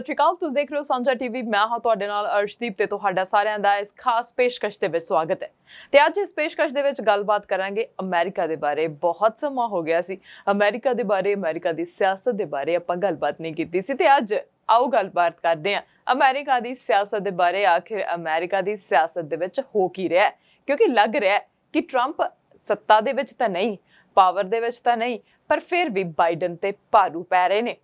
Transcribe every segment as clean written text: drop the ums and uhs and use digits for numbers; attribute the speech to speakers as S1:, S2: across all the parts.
S1: सत श्री अकाल, तुसीं देख रहे हो सांझा टीवी। मैं हाँ तुहाडे नाल अर्शदीप ते तुहाडा सारिआं दा इस खास पेशकश दे विच स्वागत है। ते अज इस पेशकश दे विच गलबात करांगे अमेरिका दे बारे। बहुत समा हो गया सी अमेरिका दे बारे, अमेरिका दी सियासत दे बारे आपां गलबात नहीं कीती सी, ते अज आओ गलबात करदे हां अमेरिका दी सियासत दे बारे। आखिर अमेरिका दी सियासत दे विच हो की रिहा है, क्योंकि लग रहा है कि ट्रंप सत्ता दे विच तां नहीं, पावर दे विच तां नहीं, पर फिर भी बाइडन ते भारू पै रहे ने।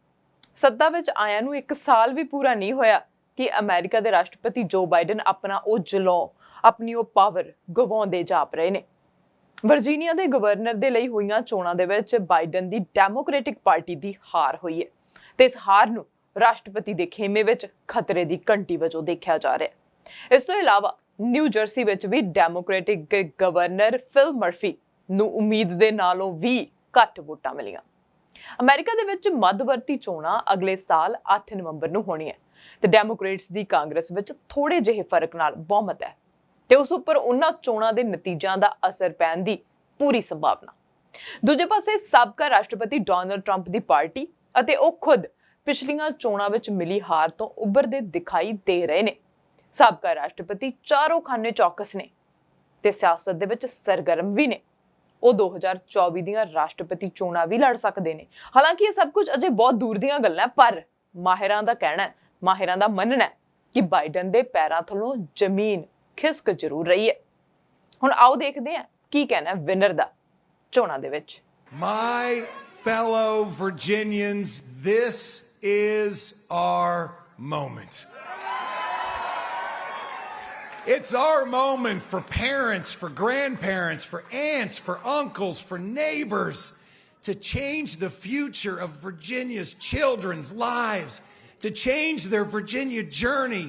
S1: सत्ता विच आया नूं 1 साल भी पूरा नहीं होया कि अमेरिका दे राष्ट्रपति जो बाइडन अपना वो जलौं, अपनी वो पावर गवाउंदे जाप रहे ने। वर्जीनिया दे गवर्नर दे लई होईयां चोणां दे विच बाइडन दी डेमोक्रेटिक पार्टी दी हार होई है, ते इस हार नूं राष्ट्रपति दे खेमे विच खतरे दी घंटी वजों देखिया जा रहा है। इस तों इलावा न्यू जर्सी विच भी डेमोक्रेटिक गवर्नर फिल मर्फी नूं उम्मीद दे नालों भी घट वोटां मिलियां। अमेरिका दे विच मध्यवर्ती चोणां अगले साल 8 नवंबर नूं होणी है, ते डेमोक्रेट्स दी कांग्रेस विच थोड़े जिहे फर्क नाल बहुमत है, ते उस उपर उन्हां चोणां दे नतीजिਆਂ दा असर पैण दी पूरी संभावना। दूजे पासे साबका राष्ट्रपति डोनाल्ड ट्रंप दी पार्टी अते ਉਹ खुद पिछलियां चोणां विच मिली हार तो उभरदे दिखाई दे रहे ने। साबका राष्ट्रपति चारों खाने चौकस ने ते सियासत दे विच सरगर्म भी ने। ਉਹ 2024 ਦੀਆਂ ਰਾਸ਼ਟਰਪਤੀ ਚੋਣਾਂ ਵੀ ਲੜ ਸਕਦੇ ਨੇ। ਹਾਲਾਂਕਿ ਇਹ ਸਭ ਕੁਝ ਅਜੇ ਬਹੁਤ ਦੂਰ ਦੀਆਂ ਗੱਲਾਂ, ਪਰ ਮਾਹਿਰਾਂ ਦਾ ਕਹਿਣਾ, ਮਾਹਿਰਾਂ ਦਾ ਮੰਨਣਾ ਕਿ ਬਾਈਡਨ ਦੇ ਪੈਰਾਂ ਥੱਲੋਂ ਜ਼ਮੀਨ ਖਿਸਕ ਜ਼ਰੂਰ ਰਹੀ ਹੈ। ਹੁਣ ਆਓ ਦੇਖਦੇ ਹਾਂ ਕੀ ਕਹਿਣਾ ਵਿਨਰ ਦਾ ਚੋਣਾਂ ਦੇ ਵਿੱਚ।
S2: My fellow Virginians, this is our moment. It's our moment for parents, for grandparents, for aunts, for uncles, for neighbors to change the future of Virginia's children's lives, to change their Virginia journey.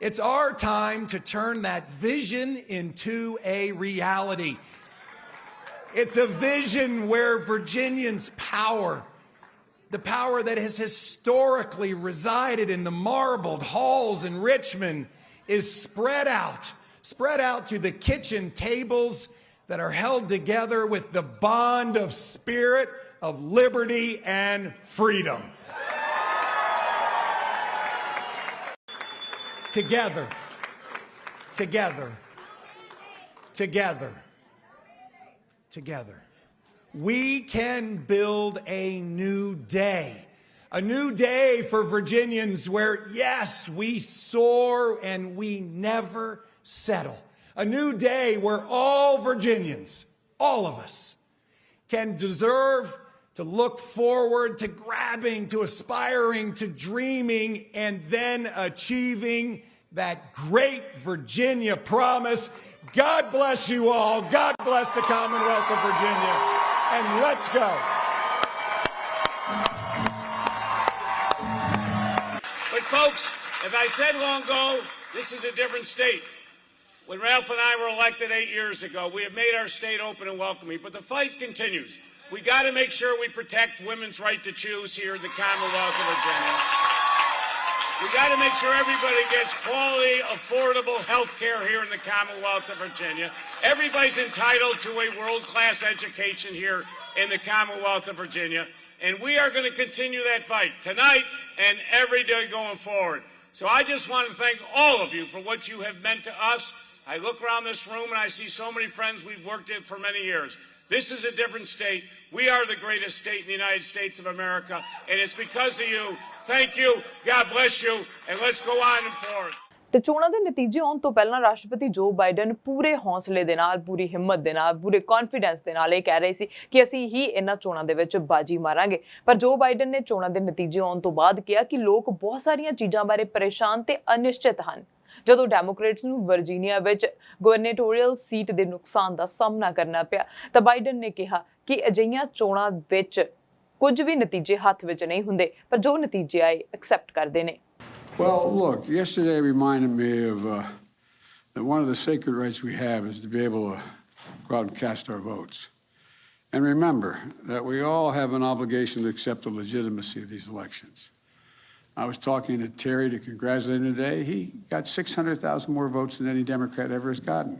S2: It's our time to turn that vision into a reality. It's a vision where Virginians' power, the power that has historically resided in the marbled halls in Richmond, is spread out to the kitchen tables that are held together with the bond of spirit, of liberty and freedom. Together, together, together, together, we can build a new day. A new day for Virginians where, yes, we soar and we never settle. A new day where all Virginians, all of us, can deserve to look forward to grabbing, to aspiring, to dreaming, and then achieving that great Virginia promise. God bless you all. God bless the Commonwealth of Virginia. And let's go.
S3: Folks, as I said long ago, this is a different state. When Ralph and I were elected 8 years ago, we have made our state open and welcoming, but the fight continues. We got to make sure we protect women's right to choose here in the Commonwealth of Virginia. We got to make sure everybody gets quality, affordable health care here in the Commonwealth of Virginia. Everybody's entitled to a world-class education here in the Commonwealth of Virginia. And we are going to continue that fight tonight and every day going forward. So I just want to thank all of you for what you have meant to us. I look around this room and I see so many friends we've worked with for many years. This is a different state. We are the greatest state in the United States of America, and it's because of you. Thank you. God bless you. And let's go on and forward.
S1: ਤੇ ਚੋਣਾਂ ਦੇ ਨਤੀਜੇ ਆਉਣ ਤੋਂ ਪਹਿਲਾਂ ਰਾਸ਼ਟਰਪਤੀ ਜੋ Biden ਪੂਰੇ ਹੌਸਲੇ ਦੇ ਨਾਲ, ਪੂਰੀ ਹਿੰਮਤ ਦੇ ਨਾਲ, ਪੂਰੇ ਕੌਨਫੀਡੈਂਸ ਦੇ ਨਾਲ ਇਹ ਕਹਿ ਰਹੇ ਸੀ ਕਿ ਅਸੀਂ ਹੀ ਇਹਨਾਂ ਚੋਣਾਂ ਦੇ ਵਿੱਚ ਬਾਜੀ ਮਾਰਾਂਗੇ। ਪਰ ਜੋ ਬਾਈਡਨ ਨੇ ਚੋਣਾਂ ਦੇ ਨਤੀਜੇ ਆਉਣ ਤੋਂ ਬਾਅਦ ਕਿਹਾ ਕਿ ਲੋਕ ਬਹੁਤ ਸਾਰੀਆਂ ਚੀਜ਼ਾਂ ਬਾਰੇ ਪਰੇਸ਼ਾਨ ਤੇ ਅਨਿਸ਼ਚਿਤ ਹਨ। ਜਦੋਂ ਡੈਮੋਕ੍ਰੇਟਸ ਨੂੰ ਵਰਜੀਨੀਆ ਵਿੱਚ ਗਵਰਨੇਟੋਰੀਅਲ ਸੀਟ ਦੇ ਨੁਕਸਾਨ ਦਾ ਸਾਹਮਣਾ ਕਰਨਾ ਪਿਆ, ਤਾਂ ਬਾਈਡਨ ਨੇ ਕਿਹਾ ਕਿ ਅਜਿਹੀਆਂ ਚੋਣਾਂ ਵਿੱਚ ਕੁਝ ਵੀ ਨਤੀਜੇ ਹੱਥ ਵਿੱਚ ਨਹੀਂ ਹੁੰਦੇ, ਪਰ ਜੋ ਨਤੀਜੇ ਆਏ ਐਕਸੈਪਟ ਕਰਦੇ ਨੇ।
S4: Well, look, yesterday reminded me of that one of the sacred rights we have is to be able to go out and cast our votes. And remember that we all have an obligation to accept the legitimacy of these elections. I was talking to Terry to congratulate him today. He got 600,000 more votes than any Democrat ever has gotten.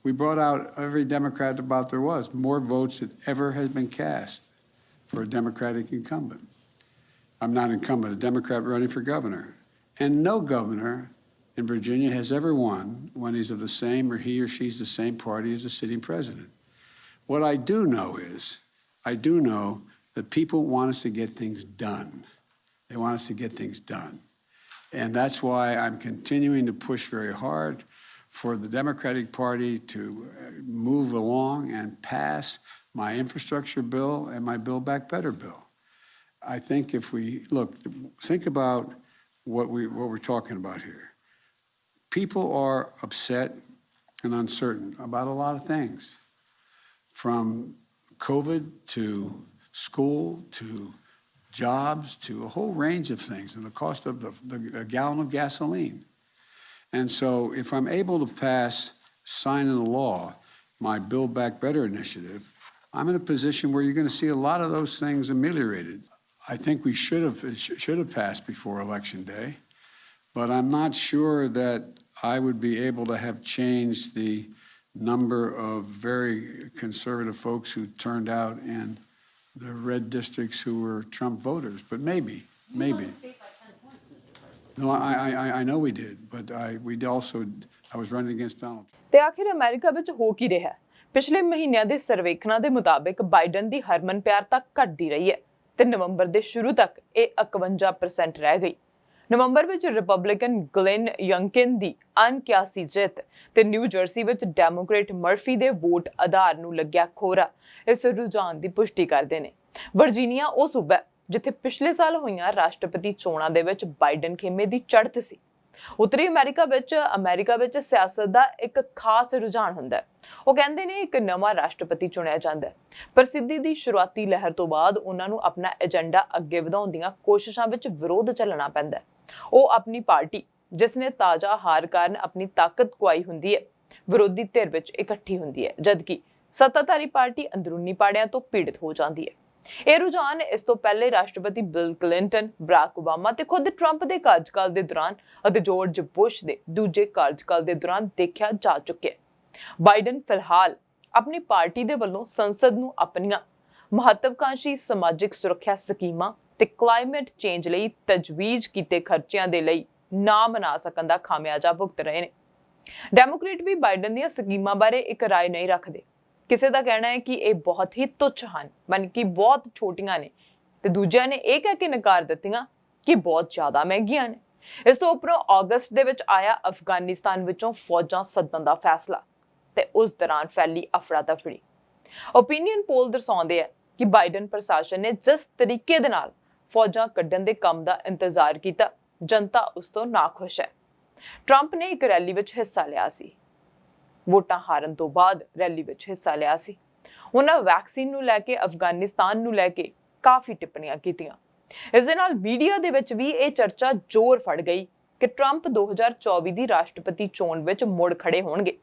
S4: We brought out every Democrat about there was, more votes than ever has been cast for a Democratic incumbent. I'm not incumbent, a Democrat running for governor. And no governor in Virginia has ever won when he's of the same, or he or she's the same party as the sitting president. What I do know is, I do know that people want us to get things done. They want us to get things done. And that's why I'm continuing to push very hard for the Democratic Party to move along and pass my infrastructure bill and my Build Back Better bill. I think if we, look, think about what we're talking about here. People are upset and uncertain about a lot of things, from COVID to school to jobs to a whole range of things, and the cost of a gallon of gasoline. And so if I'm able to pass, sign into law, my Build Back Better initiative, I'm in a position where you're going to see a lot of those things ameliorated. I think we should have passed before Election Day, but I'm not sure that I would be able to have changed the number of very conservative folks who turned out in the red districts who were Trump voters, but maybe. No, I know we did, but I was running against Donald.
S1: ਤੇ ਆਖਿਰ America ਵਿੱਚ ਹੋ ਕੀ ਰਿਹਾ? ਪਿਛਲੇ ਮਹੀਨਿਆਂ ਦੇ ਸਰਵੇਖਣਾਂ ਦੇ ਮੁਤਾਬਿਕ ਬਾਈਡਨ ਦੀ ਹਰਮਨ ਪਿਆਰਤਾ ਘਟਦੀ ਰਹੀ ਹੈ ਤੇ ਨਵੰਬਰ ਦੇ ਸ਼ੁਰੂ ਤੱਕ ਇਹ 51% ਰਹਿ ਗਈ। ਨਵੰਬਰ ਵਿੱਚ ਰਿਪਬਲਿਕਨ ਗਲੇਨ ਯੰਕਿਨ ਦੀ ਅਣਕਿਆਸੀ ਜਿੱਤ ਤੇ ਨਿਊ ਜਰਸੀ ਵਿੱਚ ਡੈਮੋਕ੍ਰੇਟ ਮਰਫੀ ਦੇ ਵੋਟ ਆਧਾਰ ਨੂੰ ਲੱਗਿਆ ਖੋਰਾ ਇਸ ਰੁਝਾਨ ਦੀ ਪੁਸ਼ਟੀ ਕਰਦੇ ਨੇ। ਵਰਜੀਨੀਆ ਉਹ ਸੂਬਾ ਜਿੱਥੇ ਪਿਛਲੇ ਸਾਲ ਹੋਈਆਂ ਰਾਸ਼ਟਰਪਤੀ ਚੋਣਾਂ ਦੇ ਵਿੱਚ ਬਾਈਡਨ ਖੇਮੇ ਦੀ ਚੜ੍ਹਤ ਸੀ। ਉੱਤਰੀ ਅਮਰੀਕਾ ਵਿੱਚ ਸਿਆਸਤ ਦਾ ਇੱਕ ਖਾਸ ਰੁਝਾਨ ਹੁੰਦਾ ਹੈ। ਉਹ ਕਹਿੰਦੇ ਨੇ ਇੱਕ ਨਵਾਂ ਰਾਸ਼ਟਰਪਤੀ ਚੁਣਿਆ ਜਾਂਦਾ ਹੈ। ਪ੍ਰਸਿੱਧੀ ਦੀ ਸ਼ੁਰੂਆਤੀ ਲਹਿਰ ਤੋਂ ਬਾਅਦ ਉਹਨਾਂ ਨੂੰ ਆਪਣਾ ਏਜੰਡਾ ਅੱਗੇ ਵਧਾਉਣ ਦੀਆਂ ਕੋਸ਼ਿਸ਼ਾਂ ਵਿੱਚ ਵਿਰੋਧ ਚੱਲਣਾ ਪੈਂਦਾ ਹੈ। ਉਹ ਆਪਣੀ ਪਾਰਟੀ, ਜਿਸ ਨੇ ਤਾਜ਼ਾ ਹਾਰ ਕਾਰਨ ਆਪਣੀ ਤਾਕਤ ਗੁਆਈ ਹੁੰਦੀ ਹੈ, ਵਿਰੋਧੀ ਧਿਰ ਵਿੱਚ ਇਕੱਠੀ ਹੁੰਦੀ ਹੈ, ਜਦਕਿ ਸੱਤਾਧਾਰੀ ਪਾਰਟੀ ਅੰਦਰੂਨੀ ਪਾੜਿਆਂ ਤੋਂ ਪੀੜਿਤ ਹੋ ਜਾਂਦੀ ਹੈ। ਇਹ ਰੁਝਾਨ ਇਸ ਤੋਂ ਪਹਿਲੇ ਰਾਸ਼ਟਰਪਤੀ ਬਿਲ ਕਲਿੰਟਨ, ਬਰਾਕ ਓਬਾਮਾ ਤੇ ਖੁਦ ਟਰੰਪ ਦੇ ਕਾਰਜਕਾਲ ਦੇ ਦੌਰਾਨ ਅਤੇ ਜਾਰਜ ਬੁਸ਼ ਦੇ ਦੂਜੇ ਕਾਰਜਕਾਲ ਦੇ ਦੌਰਾਨ ਦੇਖਿਆ ਜਾ ਚੁੱਕਿਆ ਹੈ। ਬਾਈਡਨ ਫਿਲਹਾਲ ਆਪਣੀ ਪਾਰਟੀ ਦੇ ਵੱਲੋਂ ਸੰਸਦ ਨੂੰ ਆਪਣੀਆਂ ਮਹੱਤਵਕਾਂਸ਼ੀ ਸਮਾਜਿਕ ਸੁਰੱਖਿਆ ਸਕੀਮਾਂ ਤੇ ਕਲਾਈਮੇਟ ਚੇਂਜ ਲਈ ਤਜਵੀਜ਼ ਕੀਤੇ ਖਰਚਿਆਂ ਦੇ ਲਈ ਨਾ ਮਨਾ ਸਕਣ ਦਾ ਖਾਮਿਆਜਾ ਭੁਗਤ ਰਹੇ ਨੇ। ਡੈਮੋਕ੍ਰੇਟ ਵੀ ਬਾਈਡਨ ਦੀਆਂ ਸਕੀਮਾਂ ਬਾਰੇ ਇੱਕ ਰਾਏ ਨਹੀਂ ਰੱਖਦੇ। ਕਿਸੇ ਦਾ ਕਹਿਣਾ ਹੈ ਕਿ ਇਹ ਬਹੁਤ ਹੀ ਤੁੱਛ ਹਨ, ਬਲਕਿ ਬਹੁਤ ਛੋਟੀਆਂ ਨੇ, ਤੇ ਦੂਜਿਆਂ ਨੇ ਇਹ ਕਹਿ ਕੇ ਨਕਾਰ ਦਿੱਤੀਆਂ ਕਿ ਬਹੁਤ ਜ਼ਿਆਦਾ ਮਹਿੰਗੀਆਂ ਨੇ। ਇਸ ਤੋਂ ਉੱਪਰੋਂ ਅਗਸਤ ਦੇ ਵਿੱਚ ਆਇਆ ਅਫਗਾਨਿਸਤਾਨ ਵਿੱਚੋਂ ਫੌਜਾਂ ਸੱਦਣ ਦਾ ਫੈਸਲਾ ਤੇ ਉਸ ਦੌਰਾਨ ਫੈਲੀ ਅਫੜਾ ਤਫੜੀ। ਓਪੀਨੀਅਨ ਪੋਲ ਦਰਸਾਉਂਦੇ ਆ ਕਿ ਬਾਈਡਨ ਪ੍ਰਸ਼ਾਸਨ ਨੇ ਜਿਸ ਤਰੀਕੇ ਦੇ ਨਾਲ ਫੌਜਾਂ ਕੱਢਣ ਦੇ ਕੰਮ ਦਾ ਇੰਤਜ਼ਾਰ ਕੀਤਾ, ਜਨਤਾ ਉਸ ਤੋਂ ਨਾਖੁਸ਼ ਹੈ। ਟਰੰਪ ਨੇ ਇੱਕ ਰੈਲੀ ਵਿੱਚ ਹਿੱਸਾ ਲਿਆ ਸੀ। ਵੋਟਾਂ ਹਾਰਨ ਤੋਂ ਬਾਅਦ ਰੈਲੀ ਵਿੱਚ ਹਿੱਸਾ ਲਿਆ ਸੀ। ਉਹਨਾਂ ਵੈਕਸੀਨ ਨੂੰ ਲੈ ਕੇ, ਅਫਗਾਨਿਸਤਾਨ ਨੂੰ ਲੈ ਕੇ ਕਾਫੀ ਟਿੱਪਣੀਆਂ ਕੀਤੀਆਂ। ਇਸ ਦੇ ਨਾਲ ਮੀਡੀਆ ਦੇ ਵਿੱਚ ਵੀ ਇਹ ਚਰਚਾ ਜ਼ੋਰ ਫੜ ਗਈ ਕਿ ਟਰੰਪ 2024 ਦੀ ਰਾਸ਼ਟਰਪਤੀ ਚੋਣ ਵਿੱਚ ਮੁੜ ਖੜੇ ਹੋਣਗੇ।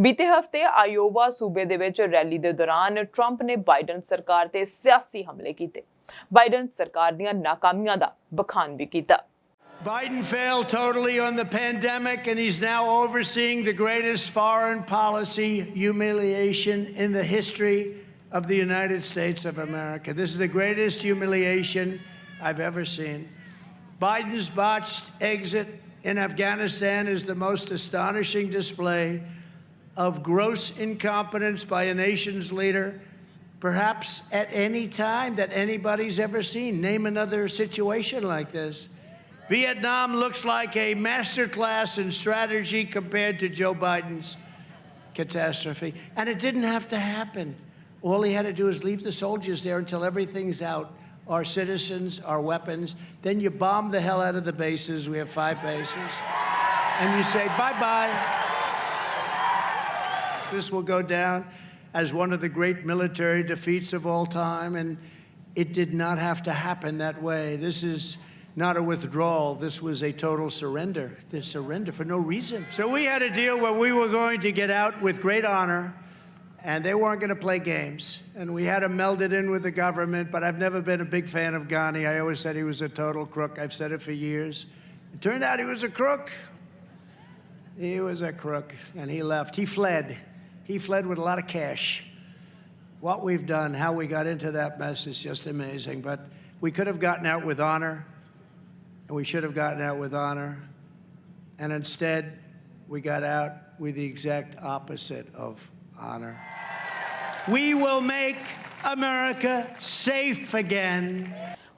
S1: ਬੀਤੇ ਹਫ਼ਤੇ ਆਇਓਵਾ ਸੂਬੇ ਦੇ ਵਿੱਚ ਰੈਲੀ ਦੇ ਦੌਰਾਨ ਟਰੰਪ ਨੇ ਬਾਈਡਨ ਸਰਕਾਰ ਤੇ ਸਿਆਸੀ ਹਮਲੇ ਕੀਤੇ। ਬਾਈਡਨ ਸਰਕਾਰ ਦੀਆਂ ਨਾਕਾਮੀਆਂ ਦਾ ਬਖਾਨ ਵੀ ਕੀਤਾ।
S5: Biden failed totally on the pandemic, and he's now overseeing the greatest foreign policy humiliation in the history of the United States of America. This is the greatest humiliation I've ever seen. Biden's botched exit in Afghanistan is the most astonishing display of gross incompetence by a nation's leader, perhaps at any time that anybody's ever seen. Name another situation like this. Vietnam looks like a masterclass in strategy compared to Joe Biden's catastrophe. And it didn't have to happen. All he had to do is leave the soldiers there until everything's out. Our citizens, our weapons. Then you bomb the hell out of the bases. We have 5 bases. And you say, bye-bye. This will go down as one of the great military defeats of all time. And it did not have to happen that way. This is not a withdrawal. This was a total surrender. They surrender for no reason. So we had a deal where we were going to get out with great honor, and they weren't going to play games. And we had to meld it in with the government, but I've never been a big fan of Ghani. I always said he was a total crook. I've said it for years. It turned out he was a crook. He was a crook, and he left. He fled. He fled with a lot of cash. What we've done, how we got into that mess is just amazing. But We could have gotten out with honor, and we should have gotten out with honor, and instead we got out with the exact opposite of honor. We will make America safe again.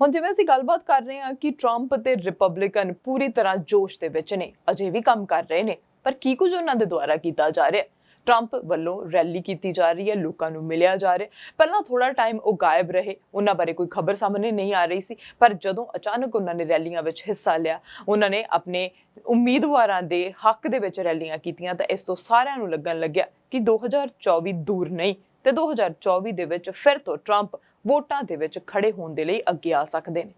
S1: ਹੁਣ ਜਿਵੇਂ ਅਸੀਂ ਗੱਲਬਾਤ ਕਰ ਰਹੇ ਹਾਂ ਕਿ Trump ਤੇ Republican ਪੂਰੀ ਤਰ੍ਹਾਂ ਜੋਸ਼ ਦੇ ਵਿੱਚ ਨੇ, ਅਜੇ ਵੀ ਕੰਮ ਕਰ ਰਹੇ ਨੇ, ਪਰ ਕੀ ਕੁਝ ਉਹਨਾਂ ਦੇ ਦੁਆਰਾ ਕੀਤਾ ਜਾ ਰਿਹਾ? ਟਰੰਪ ਵੱਲੋਂ ਰੈਲੀ ਕੀਤੀ ਜਾ ਰਹੀ ਹੈ, ਲੋਕਾਂ ਨੂੰ ਮਿਲਿਆ ਜਾ ਰਿਹਾ। ਪਹਿਲਾਂ ਥੋੜਾ ਟਾਈਮ ਉਹ ਗਾਇਬ ਰਹੇ, ਉਹਨਾਂ ਬਾਰੇ ਕੋਈ ਖਬਰ ਸਾਹਮਣੇ ਨਹੀਂ ਆ ਰਹੀ ਸੀ, ਪਰ ਜਦੋਂ ਅਚਾਨਕ ਉਹਨਾਂ ਨੇ ਰੈਲੀਆਂ ਵਿੱਚ ਹਿੱਸਾ ਲਿਆ, ਉਹਨਾਂ ਨੇ ਆਪਣੇ ਉਮੀਦਵਾਰਾਂ ਦੇ ਹੱਕ ਦੇ ਵਿੱਚ ਰੈਲੀਆਂ ਕੀਤੀਆਂ, ਤਾਂ ਇਸ ਤੋਂ ਸਾਰਿਆਂ ਨੂੰ ਲੱਗਣ ਲੱਗਿਆ ਕਿ 2024 ਦੂਰ ਨਹੀਂ ਤੇ 2024 ਦੇ ਵਿੱਚ ਫਿਰ ਤੋਂ ਟਰੰਪ ਵੋਟਾਂ ਦੇ ਵਿੱਚ ਖੜੇ ਹੋਣ ਦੇ ਲਈ ਅੱਗੇ ਆ ਸਕਦੇ ਨੇ।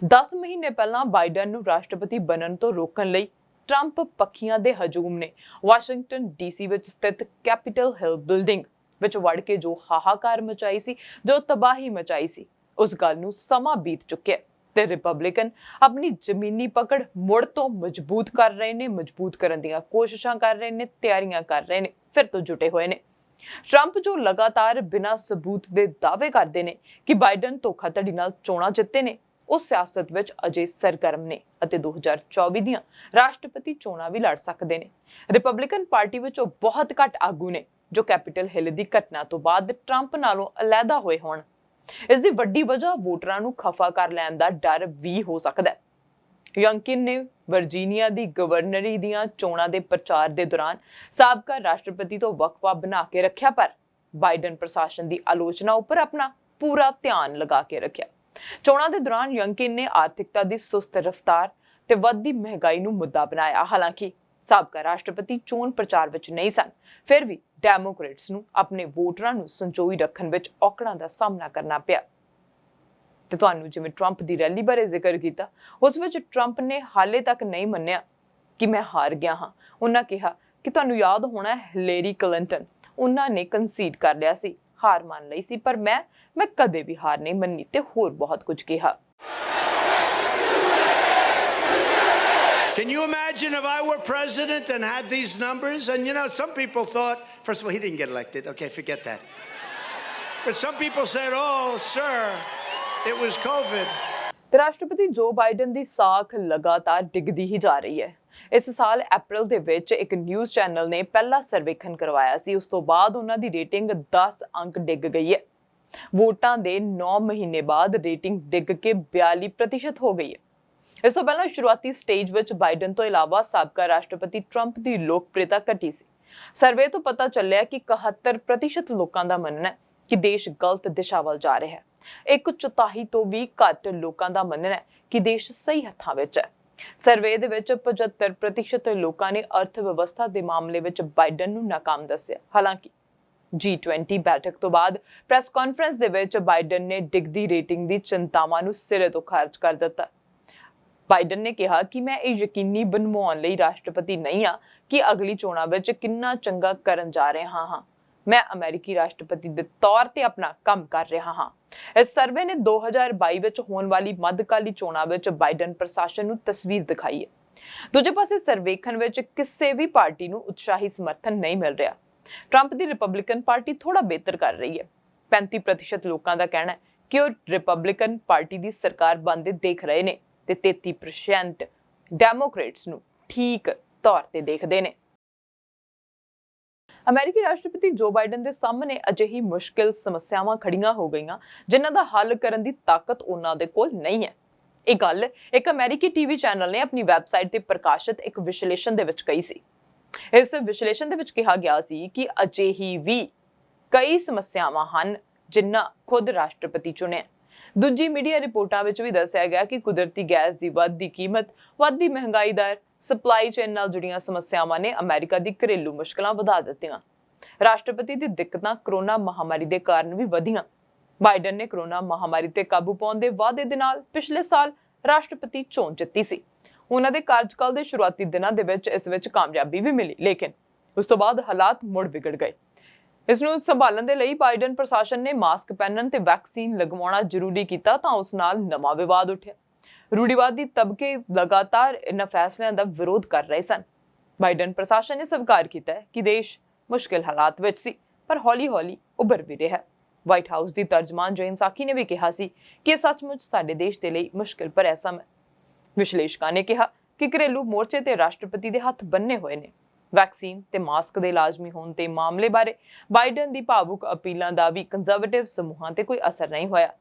S1: 10 ਮਹੀਨੇ ਪਹਿਲਾਂ ਬਾਈਡਨ ਨੂੰ ਰਾਸ਼ਟਰਪਤੀ ਬਣਨ ਤੋਂ ਰੋਕਣ ਲਈ ਟਰੰਪ ਪੱਖੀਆਂ ਦੇ ਹਜੂਮ ਨੇ ਵਾਸ਼ਿੰਗਟਨ ਡੀਸੀ ਵਿੱਚ ਸਥਿਤ ਕੈਪੀਟਲ ਹਿਲ ਬਿਲਡਿੰਗ ਵਿੱਚ ਵੜ ਕੇ ਜੋ ਹਾਹਾਕਾਰ ਮਚਾਈ ਸੀ, ਜੋ ਤਬਾਹੀ ਮਚਾਈ ਸੀ, ਉਸ ਗੱਲ ਨੂੰ ਸਮਾਂ ਬੀਤ ਚੁੱਕਿਆ ਤੇ ਰਿਪਬਲਿਕਨ ਆਪਣੀ ਜ਼ਮੀਨੀ ਪਕੜ ਮੁੜ ਤੋਂ ਮਜ਼ਬੂਤ ਕਰ ਰਹੇ ਨੇ, ਮਜ਼ਬੂਤ ਕਰਨ ਦੀਆਂ ਕੋਸ਼ਿਸ਼ਾਂ ਕਰ ਰਹੇ ਨੇ, ਤਿਆਰੀਆਂ ਕਰ ਰਹੇ ਨੇ, ਫਿਰ ਤੋਂ ਜੁਟੇ ਹੋਏ ਨੇ। ਟਰੰਪ ਜੋ ਲਗਾਤਾਰ ਬਿਨਾਂ ਸਬੂਤ ਦੇ ਦਾਅਵੇ ਕਰਦੇ ਨੇ ਕਿ ਬਾਈਡਨ ਧੋਖਾਧੜੀ ਨਾਲ ਚੋਣਾਂ ਜਿੱਤੇ ਨੇ, ਉਹ ਸਿਆਸਤ ਵਿੱਚ ਅਜੇ ਸਰਗਰਮ ਨੇ ਅਤੇ 2024 ਦੀਆਂ ਰਾਸ਼ਟਰਪਤੀ ਚੋਣਾਂ ਵੀ ਲੜ ਸਕਦੇ ਨੇ। ਰਿਪਬਲਿਕਨ ਪਾਰਟੀ ਵਿੱਚ ਉਹ ਬਹੁਤ ਘੱਟ ਆਗੂ ਨੇ ਜੋ ਕੈਪੀਟਲ ਹਿੱਲ ਦੀ ਘਟਨਾ ਤੋਂ ਬਾਅਦ ਟਰੰਪ ਨਾਲੋਂ ਅਲੱਗਾ ਹੋਏ ਹੋਣ। ਇਸ ਦੀ ਵੱਡੀ ਵਜ੍ਹਾ ਵੋਟਰਾਂ ਨੂੰ ਖਫਾ ਕਰ ਲੈਣ ਦਾ ਡਰ ਵੀ ਹੋ ਸਕਦਾ ਹੈ। ਯੰਕਿਨ ਨੇ ਵਰਜੀਨੀਆ ਦੀ ਗਵਰਨਰੀ ਦੀਆਂ ਚੋਣਾਂ ਦੇ ਪ੍ਰਚਾਰ ਦੇ ਦੌਰਾਨ ਸਾਬਕਾ ਰਾਸ਼ਟਰਪਤੀ ਤੋਂ ਵਕਫਾ ਬਣਾ ਕੇ ਰੱਖਿਆ, ਪਰ ਬਾਈਡਨ ਪ੍ਰਸ਼ਾਸਨ ਦੀ ਆਲੋਚਨਾ ਉੱਪਰ ਆਪਣਾ ਪੂਰਾ ਧਿਆਨ ਲਗਾ ਕੇ ਰੱਖਿਆ। ਚੋਣਾਂ ਦੇ ਦੌਰਾਨ ਯੰਕਿਨ ਨੇ ਆਰਥਿਕਤਾ ਦੀ ਸੁਸਤ ਰਫ਼ਤਾਰ ਤੇ ਵੱਧਦੀ ਮਹਿੰਗਾਈ ਨੂੰ ਮੁੱਦਾ ਬਣਾਇਆ। ਹਾਲਾਂਕਿ ਸਾਬਕਾ ਰਾਸ਼ਟਰਪਤੀ ਚੋਣ ਪ੍ਰਚਾਰ ਵਿੱਚ ਨਹੀਂ ਸਨ, ਫਿਰ ਵੀ ਡੈਮੋਕ੍ਰੇਟਸ ਨੂੰ ਆਪਣੇ ਵੋਟਰਾਂ ਨੂੰ ਸੰਜੋਈ ਰੱਖਣ ਵਿੱਚ ਔਕੜਾਂ ਦਾ ਸਾਹਮਣਾ ਕਰਨਾ ਪਿਆ। ਤੇ ਤੁਹਾਨੂੰ ਜਿਵੇਂ ਟਰੰਪ ਦੀ ਰੈਲੀ ਬਾਰੇ ਜ਼ਿਕਰ ਕੀਤਾ, ਉਸ ਵਿੱਚ ਟਰੰਪ ਨੇ ਹਾਲੇ ਤੱਕ ਨਹੀਂ ਮੰਨਿਆ ਕਿ ਮੈਂ ਹਾਰ ਗਿਆ ਹਾਂ। ਉਹਨਾਂ ਕਿਹਾ ਕਿ ਤੁਹਾਨੂੰ ਯਾਦ ਹੋਣਾ ਹਿਲੇਰੀ ਕਲਿੰਟਨ, ਉਹਨਾਂ ਨੇ ਕੰਸੀਡ ਕਰ ਲਿਆ ਸੀ, ਹਾਰ ਮੰਨ ਲਈ ਸੀ, ਪਰ ਮੈਂ ਕਦੇ ਵੀ ਹਾਰ ਨਹੀਂ ਮੰਨੀ ਤੇ ਹੋਰ ਬਹੁਤ ਕੁਝ ਕਿਹਾ।
S5: Can you imagine if I were president and had these numbers? And you know, some people thought, first of all, he didn't get elected. Okay, forget that. But some people said, oh, sir, it was COVID.
S1: ਤੇ ਰਾਸ਼ਟਰਪਤੀ ਜੋ Biden ਦੀ ਸਾਖ ਲਗਾਤਾਰ ਡਿੱਗਦੀ ਹੀ ਜਾ ਰਹੀ ਹੈ। ਇਸ ਸਾਲ ਅਪ੍ਰੈਲ ਦੇ ਵਿੱਚ ਇੱਕ ਨਿਊਜ਼ ਚੈਨਲ ਨੇ ਪਹਿਲਾ ਸਰਵੇਖਣ ਕਰਵਾਇਆ ਸੀ, ਉਸ ਤੋਂ ਬਾਅਦ ਉਹਨਾਂ ਦੀ ਰੇਟਿੰਗ 10 ਅੰਕ ਡਿੱਗ ਗਈ ਹੈ। ਵੋਟਾਂ ਦੇ 9 ਮਹੀਨੇ ਬਾਅਦ ਰੇਟਿੰਗ ਡਿੱਗ ਕੇ 42% ਹੋ ਗਈ ਹੈ। ਇਸ ਤੋਂ ਪਹਿਲਾਂ ਸ਼ੁਰੂਆਤੀ ਸਟੇਜ ਵਿੱਚ ਬਾਈਡਨ ਤੋਂ ਇਲਾਵਾ ਸਾਬਕਾ ਰਾਸ਼ਟਰਪਤੀ ਟਰੰਪ ਦੀ ਲੋਕਪ੍ਰਿਯਤਾ ਘਟੀ ਸੀ। ਸਰਵੇ ਤੋਂ ਪਤਾ ਚੱਲਿਆ ਕਿ 71% ਲੋਕਾਂ ਦਾ ਮੰਨਣਾ ਹੈ ਕਿ ਦੇਸ਼ ਗਲਤ ਦਿਸ਼ਾ ਵੱਲ ਜਾ ਰਿਹਾ ਹੈ। 1/4 ਤੋਂ ਵੀ ਘੱਟ ਲੋਕਾਂ ਦਾ ਮੰਨਣਾ ਹੈ ਕਿ ਦੇਸ਼ ਸਹੀ ਹੱਥਾਂ ਵਿੱਚ ਹੈ। ਸਰਵੇ ਦੇ ਵਿੱਚ 75% ਲੋਕਾਂ ਨੇ ਅਰਥ ਵਿਵਸਥਾ ਦੇ ਮਾਮਲੇ ਵਿੱਚ ਬਾਈਡਨ ਨੂੰ ਨਾਕਾਮ ਦੱਸਿਆ। ਹਾਲਾਂਕਿ G20 ਬੈਠਕ ਤੋਂ ਬਾਅਦ ਪ੍ਰੈਸ ਕਾਨਫਰੰਸ ਦੇ ਵਿੱਚ ਬਾਈਡਨ ਨੇ ਡਿੱਗਦੀ ਰੇਟਿੰਗ ਦੀ ਚਿੰਤਾਵਾਂ ਨੂੰ ਸਿਰੇ ਤੋਂ ਖਾਰਜ ਕਰ ਦਿੱਤਾ। ਬਾਈਡਨ ਨੇ ਕਿਹਾ ਕਿ ਮੈਂ ਇਹ ਯਕੀਨੀ ਬਣਾਉਣ ਲਈ ਰਾਸ਼ਟਰਪਤੀ ਨਹੀਂ ਹਾਂ ਕਿ ਅਗਲੀ ਚੋਣਾਂ ਵਿੱਚ ਕਿੰਨਾ ਚੰਗਾ ਕਰਨ ਜਾ ਰਿਹਾ ਹਾਂ, ਮੈਂ ਅਮਰੀਕੀ ਰਾਸ਼ਟਰਪਤੀ ਦੇ ਤੌਰ ਤੇ ਆਪਣਾ ਕੰਮ ਕਰ ਰਿਹਾ ਹਾਂ। ਇਸ ਸਰਵੇ ਨੇ 2022 ਵਿੱਚ ਹੋਣ ਵਾਲੀ ਮੱਧਕਾਲੀ ਚੋਣਾਂ ਵਿੱਚ ਬਾਈਡਨ ਪ੍ਰਸ਼ਾਸਨ ਨੂੰ ਤਸਵੀਰ ਦਿਖਾਈ ਹੈ। ਦੂਜੇ ਪਾਸੇ ਸਰਵੇਖਣ ਵਿੱਚ ਕਿਸੇ ਵੀ ਪਾਰਟੀ ਨੂੰ ਉਤਸ਼ਾਹੀ ਸਮਰਥਨ ਨਹੀਂ ਮਿਲ ਰਿਹਾ। ਟਰੰਪ ਦੀ ਰਿਪਬਲਿਕਨ ਪਾਰਟੀ ਥੋੜਾ ਬਿਹਤਰ ਕਰ ਰਹੀ ਹੈ। 35% ਲੋਕਾਂ ਦਾ ਕਹਿਣਾ ਹੈ ਕਿ ਉਹ ਰਿਪਬਲਿਕਨ ਪਾਰਟੀ ਦੀ ਸਰਕਾਰ ਬਣਦੇ ਦੇਖ ਰਹੇ ਨੇ ਤੇ 33% ਡੈਮੋਕ੍ਰੇਟਸ ਨੂੰ ਠੀਕ ਤੌਰ ਤੇ ਦੇਖਦੇ ਨੇ। ਅਮਰੀਕੀ ਰਾਸ਼ਟਰਪਤੀ ਜੋ ਬਾਈਡਨ ਦੇ ਸਾਹਮਣੇ ਅਜਿਹੀ ਮੁਸ਼ਕਿਲ ਸਮੱਸਿਆਵਾਂ ਖੜੀਆਂ ਹੋ ਗਈਆਂ ਜਿਨ੍ਹਾਂ ਦਾ ਹੱਲ ਕਰਨ ਦੀ ਤਾਕਤ ਉਹਨਾਂ ਦੇ ਕੋਲ ਨਹੀਂ ਹੈ। ਇਹ ਗੱਲ ਇੱਕ ਅਮਰੀਕੀ ਟੀਵੀ ਚੈਨਲ ਨੇ ਆਪਣੀ ਵੈਬਸਾਈਟ ਤੇ ਪ੍ਰਕਾਸ਼ਿਤ ਇੱਕ ਵਿਸ਼ਲੇਸ਼ਣ ਦੇ ਵਿੱਚ ਕਹੀ ਸੀ। ਇਸ ਵਿਸ਼ਲੇਸ਼ਣ ਦੇ ਵਿੱਚ ਕਿਹਾ ਗਿਆ ਸੀ ਕਿ ਅਜਿਹੀ ਵੀ ਕਈ ਸਮੱਸਿਆਵਾਂ ਹਨ ਜਿਨ੍ਹਾਂ ਖੁਦ ਰਾਸ਼ਟਰਪਤੀ ਚੁਣਿਆ। ਦੂਜੀ ਮੀਡੀਆ ਰਿਪੋਰਟਾਂ ਵਿੱਚ ਵੀ ਦੱਸਿਆ ਗਿਆ ਕਿ ਕੁਦਰਤੀ ਗੈਸ ਦੀ ਵੱਧਦੀ ਕੀਮਤ, ਵੱਧਦੀ ਮਹਿੰਗਾਈ ਦਰ, ਸਪਲਾਈ ਚੇਨ ਨਾਲ ਜੁੜੀਆਂ ਸਮੱਸਿਆਵਾਂ ਨੇ ਅਮਰੀਕਾ ਦੀ ਘਰੇਲੂ ਮੁਸ਼ਕਲਾਂ ਵਧਾ ਦਿੱਤੀਆਂ। ਰਾਸ਼ਟਰਪਤੀ ਦੀ ਦਿੱਕਤਾਂ ਕਰੋਨਾ ਮਹਾਮਾਰੀ ਦੇ ਕਾਰਨ ਵੀ ਵਧੀਆਂ। ਬਾਈਡਨ ਨੇ ਕਰੋਨਾ ਮਹਾਮਾਰੀ ਤੇ ਕਾਬੂ ਪਾਉਣ ਦੇ ਵਾਅਦੇ ਦੇ ਨਾਲ ਪਿਛਲੇ ਸਾਲ ਰਾਸ਼ਟਰਪਤੀ ਚੋਣ ਜਿੱਤੀ ਸੀ। ਉਹਨਾਂ ਦੇ ਕਾਰਜਕਾਲ ਦੇ ਸ਼ੁਰੂਆਤੀ ਦਿਨਾਂ ਦੇ ਵਿੱਚ ਇਸ ਵਿੱਚ ਕਾਮਯਾਬੀ ਵੀ ਮਿਲੀ, ਲੇਕਿਨ ਉਸ ਤੋਂ ਬਾਅਦ ਹਾਲਾਤ ਮੁੜ ਵਿਗੜ ਗਏ। ਇਸ ਨੂੰ ਸੰਭਾਲਣ ਦੇ ਲਈ ਬਾਈਡਨ ਪ੍ਰਸ਼ਾਸਨ ਨੇ ਮਾਸਕ ਪਹਿਨਣ ਤੇ ਵੈਕਸੀਨ ਲਗਵਾਉਣਾ ਜ਼ਰੂਰੀ ਕੀਤਾ ਤਾਂ ਉਸ ਨਾਲ ਨਵਾਂ ਵਿਵਾਦ ਉੱਠਿਆ। ਰੂੜੀਵਾਦੀ ਤਬਕੇ ਲਗਾਤਾਰ ਇਹਨਾਂ ਫੈਸਲਿਆਂ ਦਾ ਵਿਰੋਧ ਕਰ ਰਹੇ ਸਨ। ਬਾਈਡਨ ਪ੍ਰਸ਼ਾਸਨ ਨੇ ਸਵੀਕਾਰ ਕੀਤਾ ਕਿ ਦੇਸ਼ ਮੁਸ਼ਕਿਲ ਹਾਲਾਤ ਵਿੱਚ ਸੀ, ਪਰ ਹੌਲੀ-ਹੌਲੀ ਉੱਭਰ ਵੀ ਰਿਹਾ। ਵਾਈਟ ਹਾਊਸ ਦੀ ਤਰਜਮਾਨ ਜੇਨ ਸਾਕੀ ਨੇ ਵੀ ਕਿਹਾ ਸੀ ਕਿ ਇਹ ਸੱਚਮੁੱਚ ਸਾਡੇ ਦੇਸ਼ ਦੇ ਲਈ ਮੁਸ਼ਕਿਲ ਭਰਿਆ ਸਮਾਂ। ਵਿਸ਼ਲੇਸ਼ਕਾਂ ਨੇ ਕਿਹਾ ਕਿ ਘਰੇਲੂ ਮੋਰਚੇ ਤੇ ਰਾਸ਼ਟਰਪਤੀ ਦੇ ਹੱਥ ਬੰਨੇ ਹੋਏ ਨੇ। ਵੈਕਸੀਨ ਤੇ ਮਾਸਕ ਦੇ ਲਾਜ਼ਮੀ ਹੋਣ ਤੇ ਮਾਮਲੇ ਬਾਰੇ ਬਾਈਡਨ ਦੀ ਭਾਵੁਕ ਅਪੀਲਾਂ ਦਾ ਵੀ ਕੰਜ਼ਰਵੇਟਿਵ ਸਮੂਹਾਂ ਤੇ ਕੋਈ ਅਸਰ ਨਹੀਂ ਹੋਇਆ।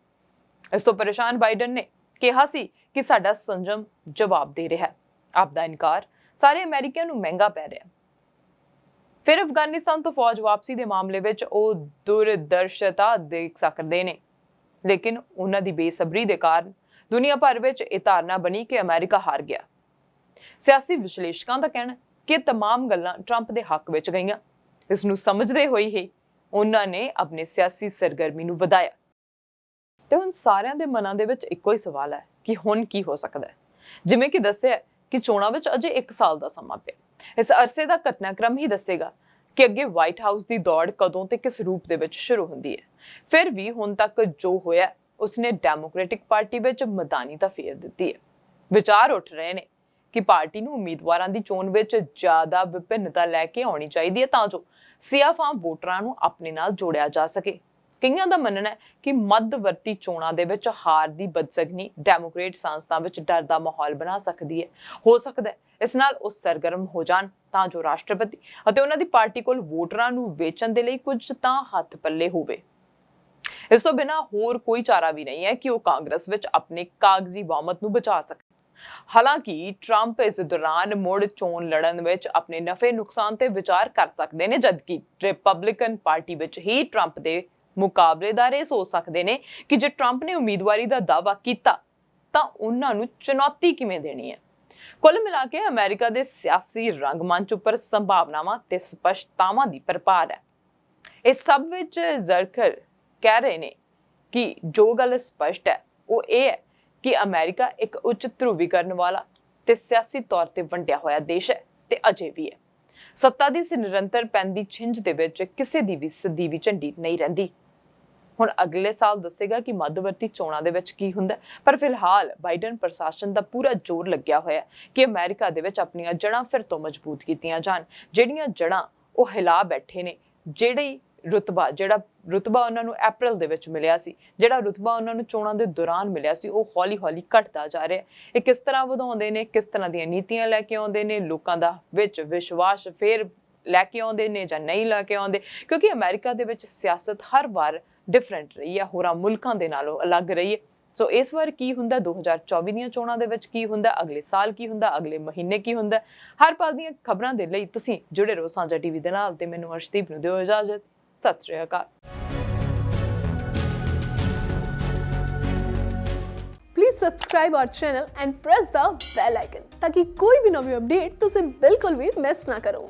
S1: ਇਸ ਤੋਂ ਪਰੇਸ਼ਾਨ ਬਾਈਡਨ ਨੇ ਕਿਹਾ ਸੀ ਕਿ ਸਾਡਾ ਸੰਜਮ ਜਵਾਬ ਦੇ ਰਿਹਾ ਹੈ। ਆਪ ਦਾ ਇਨਕਾਰ ਸਾਰੇ ਅਮਰੀਕੀਆਂ ਨੂੰ ਮਹਿੰਗਾ ਪੈ ਰਿਹਾ। ਫਿਰ ਅਫਗਾਨਿਸਤਾਨ ਤੋਂ ਫੌਜ ਵਾਪਸੀ ਦੇ ਮਾਮਲੇ ਵਿੱਚ ਉਹ ਦੁਰਦਰਸ਼ਤਾ ਦੇਖ ਸਕਦੇ ਨੇ, ਲੇਕਿਨ ਉਹਨਾਂ ਦੀ ਬੇਸਬਰੀ ਦੇ ਕਾਰਨ ਦੁਨੀਆ ਭਰ ਵਿੱਚ ਇਹ ਧਾਰਨਾ ਬਣੀ ਕਿ ਅਮਰੀਕਾ ਹਾਰ ਗਿਆ। ਸਿਆਸੀ ਵਿਸ਼ਲੇਸ਼ਕਾਂ ਦਾ ਕਹਿਣਾ ਕਿ ਇਹ तमाम ਗੱਲਾਂ ਟਰੰਪ ਦੇ ਹੱਕ ਵਿੱਚ ਗਈਆਂ। ਇਸ ਨੂੰ ਸਮਝਦੇ ਹੋਏ ਹੀ ਉਹਨਾਂ ਨੇ ਆਪਣੇ ਸਿਆਸੀ ਸਰਗਰਮੀ ਨੂੰ ਵਧਾਇਆ। ਤੇ ਹੁਣ ਸਾਰਿਆਂ ਦੇ ਮਨਾਂ ਦੇ ਵਿੱਚ ਇੱਕੋ ਹੀ ਸਵਾਲ ਹੈ ਕਿ ਹੁਣ ਕੀ ਹੋ ਸਕਦਾ ਹੈ। ਜਿਵੇਂ ਕਿ ਦੱਸਿਆ ਕਿ ਚੋਣਾਂ ਵਿੱਚ ਅਜੇ 1 ਸਾਲ ਦਾ ਸਮਾਂ ਪਿਆ। ਇਸ ਅਰਸੇ ਦਾ ਘਟਨਾਕ੍ਰਮ ਹੀ ਦੱਸੇਗਾ ਕਿ ਅੱਗੇ ਵਾਈਟ ਹਾਊਸ ਦੀ ਦੌੜ ਕਦੋਂ ਤੇ ਕਿਸ ਰੂਪ ਦੇ ਵਿੱਚ ਸ਼ੁਰੂ ਹੁੰਦੀ ਹੈ। ਫਿਰ ਵੀ ਹੁਣ ਤੱਕ ਜੋ ਹੋਇਆ ਉਸਨੇ ਡੈਮੋਕ੍ਰੈਟਿਕ ਪਾਰਟੀ ਵਿੱਚ ਮੈਦਾਨੀ ਤਾਂ ਫੇਰ ਦਿੱਤੀ ਹੈ। ਵਿਚਾਰ ਉੱਠ ਰਹੇ ਨੇ ਕਿ ਪਾਰਟੀ ਨੂੰ ਉਮੀਦਵਾਰਾਂ ਦੀ ਚੋਣ ਵਿੱਚ ਜ਼ਿਆਦਾ ਵਿਭਿੰਨਤਾ ਲੈ ਕੇ ਆਉਣੀ ਚਾਹੀਦੀ ਹੈ ਤਾਂ ਜੋ ਸਿਆਫਾਮ ਵੋਟਰਾਂ ਨੂੰ ਆਪਣੇ ਨਾਲ ਜੋੜਿਆ ਜਾ ਸਕੇ। ਕਈਆਂ ਦਾ ਮੰਨਣਾ ਹੈ ਕਿ ਮੱਧਵਰਤੀ ਚੋਣਾਂ ਦੇ ਵਿੱਚ ਹਾਰ ਦੀ ਬਦਸਗਨੀ ਡੈਮੋਕ੍ਰੇਟ ਸੰਸਥਾਵਾਂ ਵਿੱਚ ਡਰ ਦਾ ਮਾਹੌਲ ਬਣਾ ਸਕਦੀ ਹੈ। ਹੋ ਸਕਦਾ ਹੈ ਇਸ ਨਾਲ ਉਹ ਸਰਗਰਮ ਹੋ ਜਾਣ ਤਾਂ ਜੋ ਰਾਸ਼ਟਰਪਤੀ ਅਤੇ ਉਹਨਾਂ ਦੀ ਪਾਰਟੀ ਕੋਲ ਵੋਟਰਾਂ ਨੂੰ ਵੇਚਣ ਦੇ ਲਈ ਕੁਝ ਤਾਂ ਹੱਥ ਪੱਲੇ ਹੋਵੇ। ਇਸ ਤੋਂ ਬਿਨਾਂ ਹੋਰ ਕੋਈ ਚਾਰਾ ਵੀ ਨਹੀਂ ਹੈ ਕਿ ਉਹ ਕਾਂਗਰਸ ਵਿੱਚ ਆਪਣੇ ਕਾਗਜ਼ੀ ਬਹੁਮਤ ਨੂੰ ਬਚਾ ਸਕਣ। ਹਾਲਾਂਕਿ ਟਰੰਪ ਇਸ ਦੌਰਾਨ ਮੁੜ ਚੋਣ ਲੜਨ ਵਿੱਚ ਆਪਣੇ ਨਫੇ ਨੁਕਸਾਨ ਤੇ ਵਿਚਾਰ ਕਰ ਸਕਦੇ ਨੇ, ਜਦਕਿ ਰਿਪਬਲਿਕਨ ਪਾਰਟੀ ਵਿੱਚ ਹੀ ਟਰੰਪ ਦੇ ਮੁਕਾਬਲੇਦਾਰ ਇਹ ਸੋਚ ਸਕਦੇ ਨੇ ਕਿ ਜੇ ਟਰੰਪ ਨੇ ਉਮੀਦਵਾਰੀ ਦਾ ਦਾਅਵਾ ਕੀਤਾ ਤਾਂ ਉਹਨਾਂ ਨੂੰ ਚੁਣੌਤੀ ਕਿਵੇਂ ਦੇਣੀ ਹੈ। ਕੁੱਲ ਮਿਲਾ ਕੇ ਅਮਰੀਕਾ ਦੇ ਸਿਆਸੀ ਰੰਗਮੰਚ ਉੱਪਰ ਸੰਭਾਵਨਾਵਾਂ ਤੇ ਸਪਸ਼ਟਤਾਵਾਂ ਦੀ ਭਰਪਾਰ ਹੈ। ਇਸ ਸਭ ਵਿੱਚ ਜ਼ਰਖਰ ਕਹਿ ਰਹੇ ਨੇ ਕਿ ਜੋ ਗੱਲ ਸਪਸ਼ਟ ਹੈ ਉਹ ਇਹ ਹੈ ਕਿ ਅਮਰੀਕਾ ਇੱਕ ਉੱਚ ਧਰੁਵੀਕਰਨ ਵਾਲਾ ਤੇ ਸਿਆਸੀ ਤੌਰ ਤੇ ਵੰਡਿਆ ਹੋਇਆ ਦੇਸ਼ ਹੈ ਤੇ ਅਜੇ ਵੀ ਹੈ। ਸੱਤਾ ਦੀ ਨਿਰੰਤਰ ਪੈਂਦੀ ਛਿੰਝ ਦੇ ਵਿੱਚ ਕਿਸੇ ਦੀ ਵੀ ਸਿੱਧੀ ਵੀ ਝੰਡੀ ਨਹੀਂ ਰਹਿੰਦੀ। ਹੁਣ ਅਗਲੇ ਸਾਲ ਦੱਸੇਗਾ ਕਿ ਮੱਧਵਰਤੀ ਚੋਣਾਂ ਦੇ ਵਿੱਚ ਕੀ ਹੁੰਦਾ, ਪਰ ਫਿਲਹਾਲ ਬਾਈਡਨ ਪ੍ਰਸ਼ਾਸਨ ਦਾ ਪੂਰਾ ਜ਼ੋਰ ਲੱਗਿਆ ਹੋਇਆ ਕਿ ਅਮਰੀਕਾ ਦੇ ਵਿੱਚ ਆਪਣੀਆਂ ਜੜ੍ਹਾਂ ਫਿਰ ਤੋਂ ਮਜ਼ਬੂਤ ਕੀਤੀਆਂ ਜਾਣ। ਜਿਹੜੀਆਂ ਜੜ੍ਹਾਂ ਉਹ ਹਿਲਾ ਬੈਠੇ ਨੇ, ਜਿਹੜਾ ਰੁਤਬਾ ਉਹਨਾਂ ਨੂੰ ਅਪ੍ਰੈਲ ਦੇ ਵਿੱਚ ਮਿਲਿਆ ਸੀ, ਜਿਹੜਾ ਰੁਤਬਾ ਉਹਨਾਂ ਨੂੰ ਚੋਣਾਂ ਦੇ ਦੌਰਾਨ ਮਿਲਿਆ ਸੀ, ਉਹ ਹੌਲੀ-ਹੌਲੀ ਘਟਦਾ ਜਾ ਰਿਹਾ। ਇਹ ਕਿਸ ਤਰ੍ਹਾਂ ਵਧਾਉਂਦੇ ਨੇ, ਕਿਸ ਤਰ੍ਹਾਂ ਦੀਆਂ ਨੀਤੀਆਂ ਲੈ ਕੇ ਆਉਂਦੇ ਨੇ, ਲੋਕਾਂ ਦਾ ਵਿੱਚ ਵਿਸ਼ਵਾਸ ਫੇਰ ਲੈ ਕੇ ਆਉਂਦੇ ਨੇ ਜਾਂ ਨਹੀਂ ਲੈ ਕੇ ਆਉਂਦੇ, ਕਿਉਂਕਿ ਅਮਰੀਕਾ ਦੇ ਵਿੱਚ ਸਿਆਸਤ ਹਰ ਵਾਰ ਡਿਫਰੈਂਟ ਰਹੀ ਹੈ, ਹੋਰਾਂ ਮੁਲਕਾਂ ਦੇ ਨਾਲੋਂ ਅਲੱਗ ਰਹੀ ਹੈ। ਸੋ ਇਸ ਵਾਰ ਕੀ ਹੁੰਦਾ, 2024 ਦੀਆਂ ਚੋਣਾਂ ਦੇ ਵਿੱਚ ਕੀ ਹੁੰਦਾ, ਅਗਲੇ ਸਾਲ ਕੀ ਹੁੰਦਾ, ਅਗਲੇ ਮਹੀਨੇ ਕੀ ਹੁੰਦਾ, ਹਰ ਪਲ ਦੀਆਂ ਖਬਰਾਂ ਦੇ ਲਈ ਤੁਸੀਂ ਜੁੜੇ ਰਹੋ ਸਾਂਝਾ ਟੀਵੀ ਦੇ ਨਾਲ। ਤੇ ਮੈਨੂੰ ਅਰਸ਼ਦੀਪ ਨੂੰ ਦਿਓ ਇਜਾਜ਼ਤ। ਸਤਿ ਸ਼੍ਰੀ ਅਕਾਲ।
S6: Please subscribe our channel and press the bell icon ताकि कोई भी नवी अपडेट तुझे बिल्कुल भी मिस ना करो।